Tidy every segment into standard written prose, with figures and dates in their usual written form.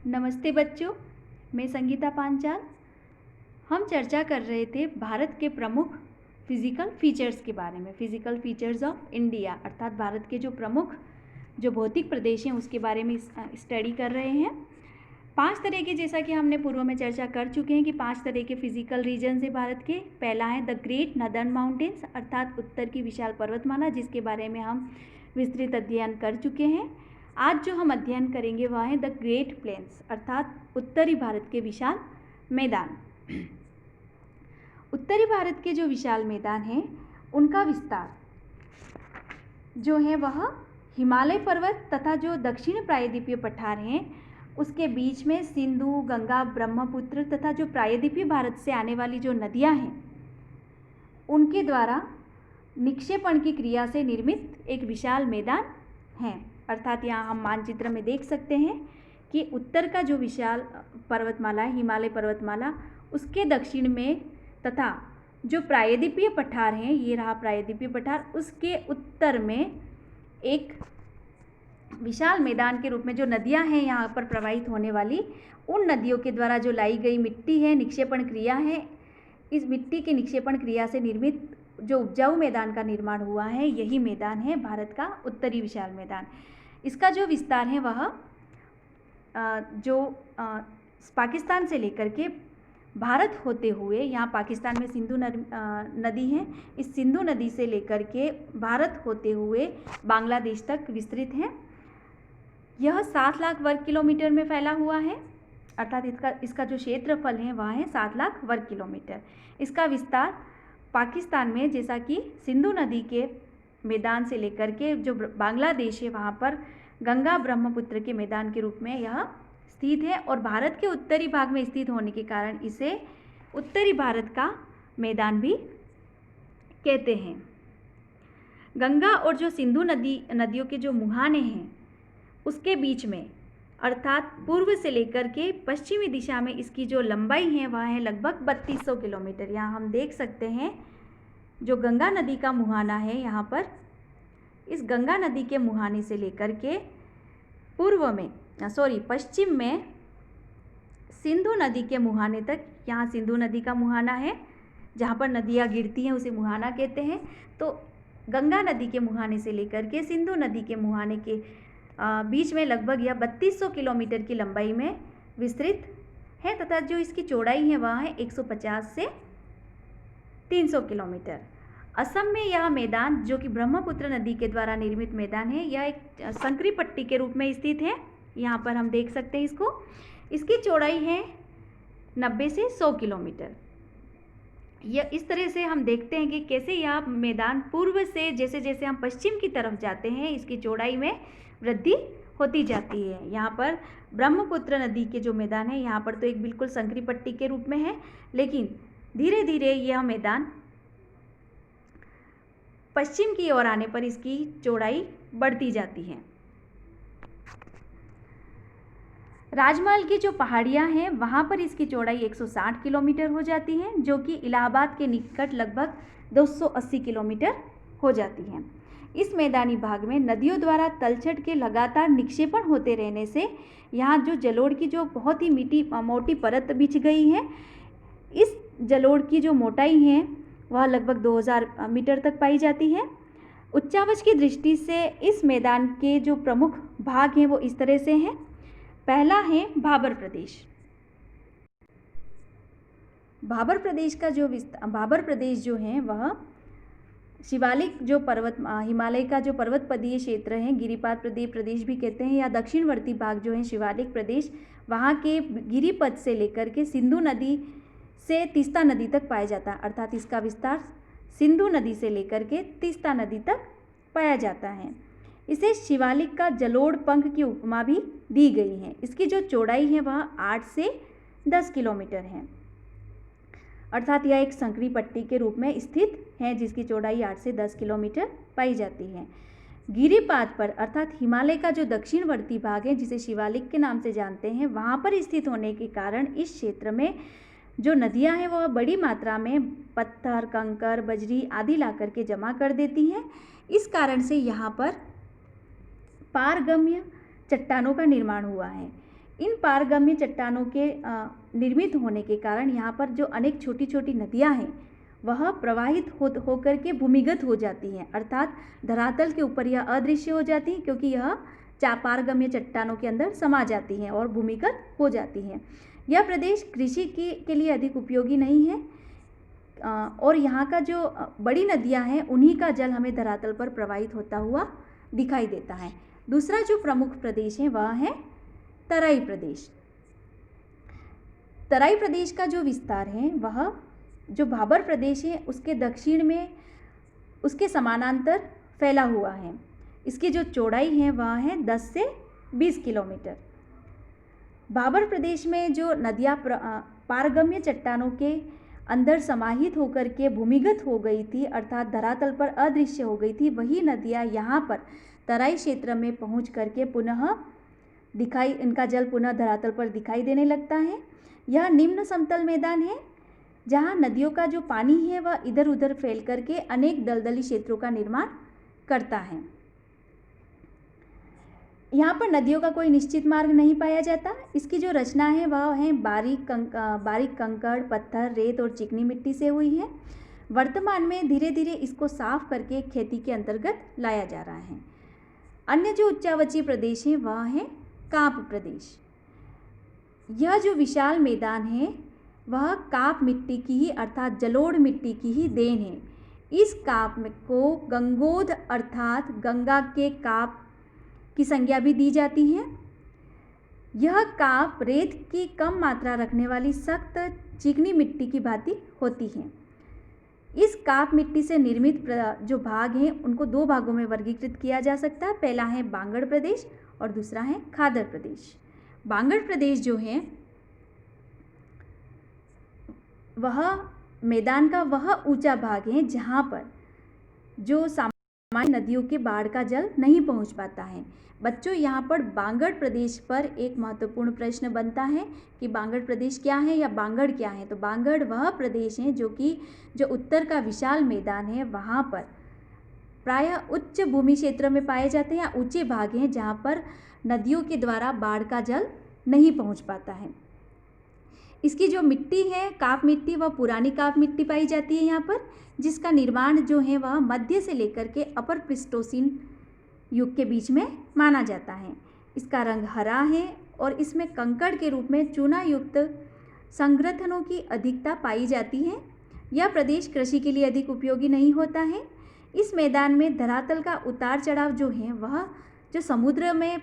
नमस्ते बच्चों, मैं संगीता पांचाल। हम चर्चा कर रहे थे भारत के प्रमुख फिज़िकल फीचर्स के बारे में, फिज़िकल फीचर्स ऑफ इंडिया, अर्थात भारत के जो प्रमुख भौतिक प्रदेश हैं उसके बारे में स्टडी कर रहे हैं। 5 तरह के, जैसा कि हमने पूर्व में चर्चा कर चुके हैं कि 5 तरह के फिज़िकल रीजन्स हैं भारत के। पहला है द ग्रेट नदर्न माउंटेन्स, अर्थात उत्तर की विशाल पर्वतमाला, जिसके बारे में हम विस्तृत अध्ययन कर चुके हैं। आज जो हम अध्ययन करेंगे वह है द ग्रेट प्लेन्स, अर्थात उत्तरी भारत के विशाल मैदान। उत्तरी भारत के जो विशाल मैदान हैं उनका विस्तार जो है वह हिमालय पर्वत तथा जो दक्षिण प्रायद्वीपीय पठार हैं उसके बीच में सिंधु, गंगा, ब्रह्मपुत्र तथा जो प्रायद्वीपीय भारत से आने वाली जो नदियां हैं उनके द्वारा निक्षेपण की क्रिया से निर्मित एक विशाल मैदान है। अर्थात यहाँ हम मानचित्र में देख सकते हैं कि उत्तर का जो विशाल पर्वतमाला है, हिमालय पर्वतमाला, उसके दक्षिण में तथा जो प्रायद्वीपीय पठार हैं, ये रहा प्रायद्वीपीय पठार, उसके उत्तर में एक विशाल मैदान के रूप में जो नदियां हैं यहाँ पर प्रवाहित होने वाली, उन नदियों के द्वारा जो लाई गई मिट्टी है, निक्षेपण क्रिया है, इस मिट्टी की निक्षेपण क्रिया से निर्मित जो उपजाऊ मैदान का निर्माण हुआ है, यही मैदान है भारत का उत्तरी विशाल मैदान। इसका जो विस्तार है वह पाकिस्तान से लेकर के भारत होते हुए, यहाँ पाकिस्तान में सिंधु नदी है, इस सिंधु नदी से लेकर के भारत होते हुए बांग्लादेश तक विस्तृत है। यह 7 लाख वर्ग किलोमीटर में फैला हुआ है, अर्थात इसका जो क्षेत्रफल है वह है 7 लाख वर्ग किलोमीटर। इसका विस्तार पाकिस्तान में, जैसा कि सिंधु नदी के मैदान से लेकर के जो बांग्लादेश है वहाँ पर गंगा ब्रह्मपुत्र के मैदान के रूप में यह स्थित है, और भारत के उत्तरी भाग में स्थित होने के कारण इसे उत्तरी भारत का मैदान भी कहते हैं। गंगा और जो सिंधु नदियों के जो मुहाने हैं उसके बीच में, अर्थात पूर्व से लेकर के पश्चिमी दिशा में इसकी जो लंबाई है वह है लगभग 3200 किलोमीटर। यहाँ हम देख सकते हैं जो गंगा नदी का मुहाना है, यहाँ पर इस गंगा नदी के मुहाने से लेकर के पश्चिम में सिंधु नदी के मुहाने तक, यहाँ सिंधु नदी का मुहाना है, जहाँ पर नदियाँ गिरती हैं उसे मुहाना कहते हैं। तो गंगा नदी के मुहाने से लेकर के सिंधु नदी के मुहाने के बीच में लगभग यह 3200 किलोमीटर की लंबाई में विस्तृत है, तथा जो इसकी चौड़ाई है वह है 150 से 300 किलोमीटर। असम में यह मैदान, जो कि ब्रह्मपुत्र नदी के द्वारा निर्मित मैदान है, यह एक संकरी पट्टी के रूप में स्थित है। यहाँ पर हम देख सकते हैं इसको, इसकी चौड़ाई है 90 से 100 किलोमीटर। यह इस तरह से हम देखते हैं कि कैसे यह मैदान पूर्व से जैसे जैसे हम पश्चिम की तरफ जाते हैं इसकी चौड़ाई में वृद्धि होती जाती है। यहाँ पर ब्रह्मपुत्र नदी के जो मैदान है यहाँ पर तो एक बिल्कुल संकरी पट्टी के रूप में है, लेकिन धीरे धीरे यह मैदान पश्चिम की ओर आने पर इसकी चौड़ाई बढ़ती जाती है। राजमहल की जो पहाड़ियाँ हैं वहाँ पर इसकी चौड़ाई 160 किलोमीटर हो जाती है, जो कि इलाहाबाद के निकट लगभग 280 किलोमीटर हो जाती है। इस मैदानी भाग में नदियों द्वारा तलछट के लगातार निक्षेपण होते रहने से यहाँ जो जलोढ़ की जो बहुत ही मोटी परत बिछ गई है, इस जलोढ़ की जो मोटाई है वह लगभग 2000 मीटर तक पाई जाती है। उच्चावच की दृष्टि से इस मैदान के जो प्रमुख भाग हैं वो इस तरह से हैं। पहला है भाबर प्रदेश। भाबर प्रदेश जो है वह शिवालिक जो हिमालय का जो पर्वतपदीय क्षेत्र है, गिरिपाद प्रदेश भी कहते हैं, या दक्षिणवर्ती भाग जो है शिवालिक प्रदेश, वहाँ के गिरिपथ से लेकर के सिंधु नदी से तीस्ता नदी तक पाया जाता है। अर्थात इसका विस्तार सिंधु नदी से लेकर के तीस्ता नदी तक पाया जाता है। इसे शिवालिक का जलोढ़ पंख की उपमा भी दी गई है। इसकी जो चौड़ाई है वह 8 से 10 किलोमीटर है, अर्थात यह एक संकरी पट्टी के रूप में स्थित है जिसकी चौड़ाई 8 से 10 किलोमीटर पाई जाती है। गिरिपाद पर, अर्थात हिमालय का जो दक्षिणवर्ती भाग है जिसे शिवालिक के नाम से जानते हैं, वहाँ पर स्थित होने के कारण इस क्षेत्र में जो नदियाँ हैं वह बड़ी मात्रा में पत्थर, कंकर, बजरी आदि ला करके जमा कर देती हैं। इस कारण से यहाँ पर पारगम्य चट्टानों का निर्माण हुआ है। इन पारगम्य चट्टानों के निर्मित होने के कारण यहाँ पर जो अनेक छोटी छोटी नदियाँ हैं वह प्रवाहित होकर के भूमिगत हो जाती हैं, अर्थात धरातल के ऊपर यह अदृश्य हो जाती हैं क्योंकि यह पारगम्य चट्टानों के अंदर समा जाती हैं और भूमिगत हो जाती हैं। यह प्रदेश कृषि के लिए अधिक उपयोगी नहीं है और यहाँ का जो बड़ी नदियाँ हैं उन्हीं का जल हमें धरातल पर प्रवाहित होता हुआ दिखाई देता है। दूसरा जो प्रमुख प्रदेश है वह है तराई प्रदेश। तराई प्रदेश का जो विस्तार है वह जो भाबर प्रदेश है उसके दक्षिण में उसके समानांतर फैला हुआ है। इसकी जो चौड़ाई है वह है 10 से 20 किलोमीटर। भाबर प्रदेश में जो नदियाँ पारगम्य चट्टानों के अंदर समाहित होकर के भूमिगत हो गई थी, अर्थात धरातल पर अदृश्य हो गई थी, वही नदियाँ यहाँ पर तराई क्षेत्र में पहुँच करके इनका जल पुनः धरातल पर दिखाई देने लगता है। यह निम्न समतल मैदान है जहाँ नदियों का जो पानी है वह इधर उधर फैल करके अनेक दलदली क्षेत्रों का निर्माण करता है। यहाँ पर नदियों का कोई निश्चित मार्ग नहीं पाया जाता। इसकी जो रचना है वह है बारीक कंकड़, पत्थर, रेत और चिकनी मिट्टी से हुई है। वर्तमान में धीरे धीरे इसको साफ करके खेती के अंतर्गत लाया जा रहा है। अन्य जो उच्चावचीय प्रदेश है वह है काप प्रदेश। यह जो विशाल मैदान है वह काप मिट्टी की ही अर्थात जलोढ़ मिट्टी की ही देन है। इस काप को गंगोध अर्थात गंगा के काप की संज्ञा भी दी जाती है। यह काप रेत की कम मात्रा रखने वाली सख्त चिकनी मिट्टी की भांति होती है। इस काप मिट्टी से निर्मित जो भाग हैं उनको दो भागों में वर्गीकृत किया जा सकता है। पहला है बांगड़ प्रदेश और दूसरा है खादर प्रदेश। बांगड़ प्रदेश जो है वह मैदान का वह ऊंचा भाग है जहाँ पर जो सामान्य नदियों के बाढ़ का जल नहीं पहुँच पाता है। बच्चों, यहाँ पर बांगड़ प्रदेश पर एक महत्वपूर्ण प्रश्न बनता है कि बांगड़ प्रदेश क्या है या बांगड़ क्या है। तो बांगड़ वह प्रदेश है जो उत्तर का विशाल मैदान है वहाँ पर प्रायः उच्च भूमि क्षेत्र में पाए जाते हैं या ऊंचे भाग हैं जहाँ पर नदियों के द्वारा बाढ़ का जल नहीं पहुँच पाता है। इसकी जो मिट्टी है काप मिट्टी, वह पुरानी काप मिट्टी पाई जाती है यहाँ पर, जिसका निर्माण जो है वह मध्य से लेकर के अपर प्लीस्टोसीन युग के बीच में माना जाता है। इसका रंग हरा है और इसमें कंकड़ के रूप में चूना युक्त संग्रथनों की अधिकता पाई जाती है। यह प्रदेश कृषि के लिए अधिक उपयोगी नहीं होता है। इस मैदान में धरातल का उतार चढ़ाव जो है वह जो समुद्र में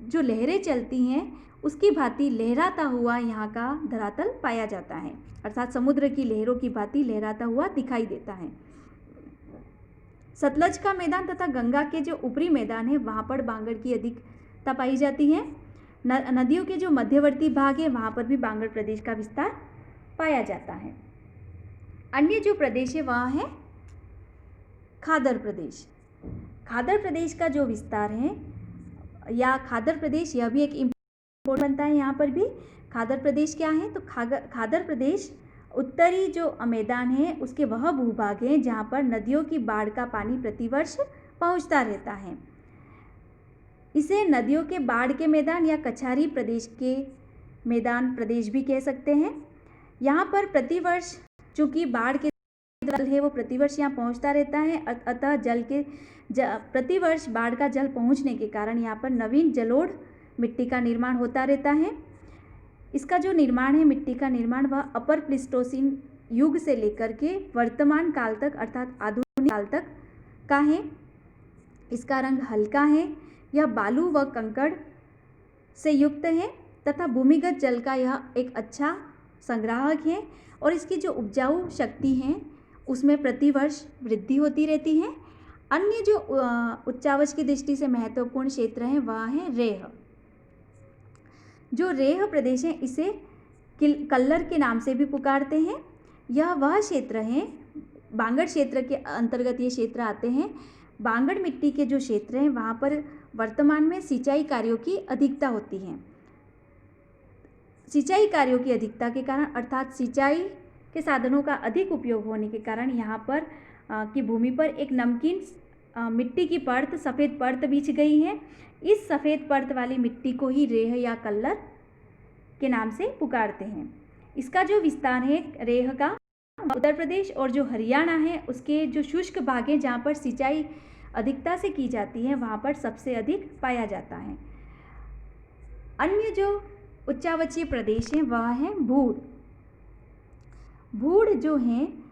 जो लहरें चलती हैं उसकी भांति लहराता हुआ यहाँ का धरातल पाया जाता है, अर्थात समुद्र की लहरों की भांति लहराता हुआ दिखाई देता है। सतलज का मैदान तथा गंगा के जो ऊपरी मैदान है वहाँ पर बांगड़ की अधिकता पाई जाती है। नदियों के जो मध्यवर्ती भाग है वहाँ पर भी बांगड़ प्रदेश का विस्तार पाया जाता है। अन्य जो प्रदेश है वह है खादर प्रदेश। खादर प्रदेश का जो विस्तार है या खादर प्रदेश, यह भी एक इम्पोर्टेंट बनता है। यहाँ पर भी खादर प्रदेश क्या है, तो खादर प्रदेश उत्तरी जो मैदान है उसके वह भूभाग हैं जहाँ पर नदियों की बाढ़ का पानी प्रतिवर्ष पहुँचता रहता है। इसे नदियों के बाढ़ के मैदान या कछारी प्रदेश के मैदान प्रदेश भी कह सकते हैं। यहाँ पर प्रतिवर्ष चूँकि बाढ़ के जल है वो प्रतिवर्ष यहाँ पहुँचता रहता है, अतः प्रतिवर्ष बाढ़ का जल पहुँचने के कारण यहाँ पर नवीन जलोढ़ मिट्टी का निर्माण होता रहता है। इसका जो निर्माण है मिट्टी का निर्माण वह अपर प्लीस्टोसीन युग से लेकर के वर्तमान काल तक अर्थात आधुनिक काल तक का है। इसका रंग हल्का है, यह बालू व कंकड़ से युक्त है तथा भूमिगत जल का यह एक अच्छा संग्राहक है और इसकी जो उपजाऊ शक्ति है उसमें प्रतिवर्ष वृद्धि होती रहती है। अन्य जो उच्चावच की दृष्टि से महत्वपूर्ण क्षेत्र है वह है रेह। जो रेह प्रदेश है इसे कल्लर के नाम से भी पुकारते हैं। यह वह क्षेत्र है, बांगड़ क्षेत्र के अंतर्गत ये क्षेत्र आते हैं। बांगड़ मिट्टी के जो क्षेत्र हैं वहाँ पर वर्तमान में सिंचाई कार्यों की अधिकता होती है। सिंचाई कार्यों की अधिकता के कारण अर्थात सिंचाई के साधनों का अधिक उपयोग होने के कारण यहाँ पर की भूमि पर एक नमकीन मिट्टी की परत, सफ़ेद परत बिछ गई है। इस सफ़ेद परत वाली मिट्टी को ही रेह या कल्लर के नाम से पुकारते हैं। इसका जो विस्तार है रेह का, उत्तर प्रदेश और जो हरियाणा है उसके जो शुष्क भाग है जहाँ पर सिंचाई अधिकता से की जाती है वहाँ पर सबसे अधिक पाया जाता है। अन्य जो उच्चावचीय प्रदेश हैं वह है भूड़। भूड़ जो हैं